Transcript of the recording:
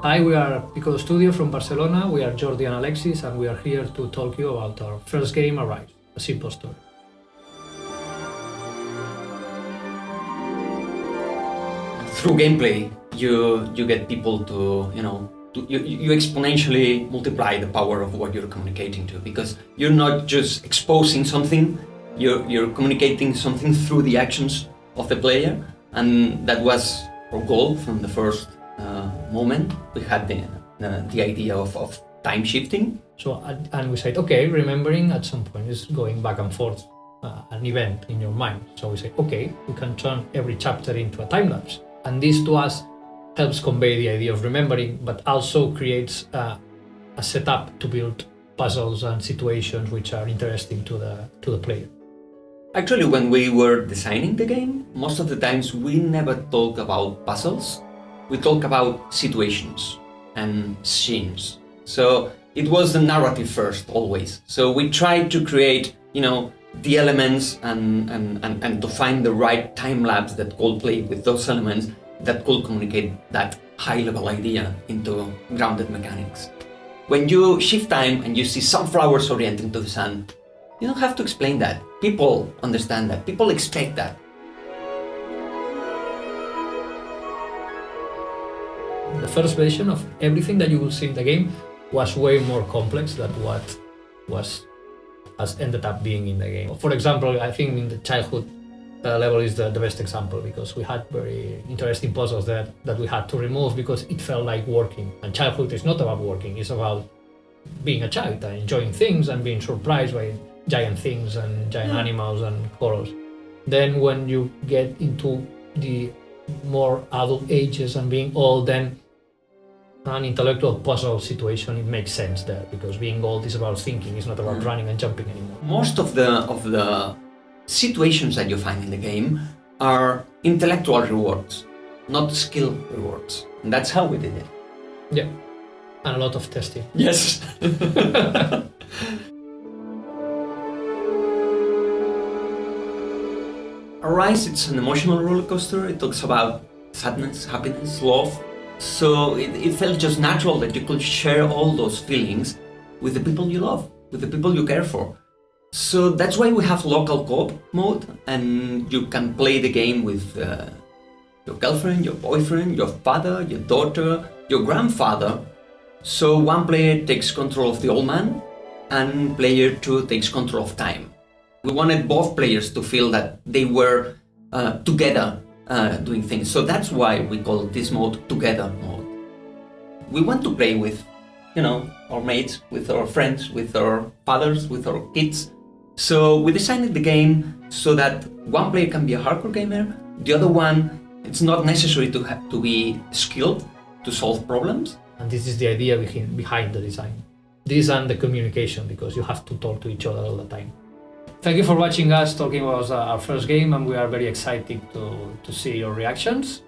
Hi, we are Pico Studio from Barcelona. We are Jordi and Alexis, and we are here to talk to you about our first game, Arise, a simple story. Through gameplay, you get people to, you exponentially multiply the power of what you're communicating to, because you're not just exposing something, you're communicating something through the actions of the player, and that was our goal from the first moment. We had the idea of time shifting. So, and we said, okay, remembering at some point is going back and forth an event in your mind. So we said, okay, we can turn every chapter into a time lapse. And this to us helps convey the idea of remembering, but also creates a setup to build puzzles and situations which are interesting to the player. Actually, when we were designing the game, most of the times we never talk about puzzles. We talk about situations and scenes. So it was the narrative first, always. So we tried to create, the elements and to find the right time lapse that could play with those elements that could communicate that high-level idea into grounded mechanics. When you shift time and you see some flowers orienting to the sun, you don't have to explain that. People understand that. People expect that. The first version of everything that you will see in the game was way more complex than what has ended up being in the game. For example, I think in the childhood level is the best example, because we had very interesting puzzles that we had to remove because it felt like working. And childhood is not about working, it's about being a child and enjoying things and being surprised by giant things and giant animals and colors. Then when you get into the more adult ages and being old, then an intellectual puzzle situation, it makes sense there, because being old is about thinking, it's not about running and jumping anymore. Most of the situations that you find in the game are intellectual rewards, not skill rewards. And that's how we did it. Yeah, and a lot of testing. Yes. Arise, it's an emotional roller coaster. It talks about sadness, happiness, love. So it felt just natural that you could share all those feelings with the people you love, with the people you care for. So that's why we have local co-op mode, and you can play the game with your girlfriend, your boyfriend, your father, your daughter, your grandfather. So one player takes control of the old man, and player 2 takes control of time. We wanted both players to feel that they were together doing things. So that's why we call this mode Together mode. We want to play with, our mates, with our friends, with our fathers, with our kids. So we designed the game so that one player can be a hardcore gamer, the other one, it's not necessary to be skilled to solve problems. And this is the idea behind the design. This and the communication, because you have to talk to each other all the time. Thank you for watching us talking about our first game, and we are very excited to see your reactions.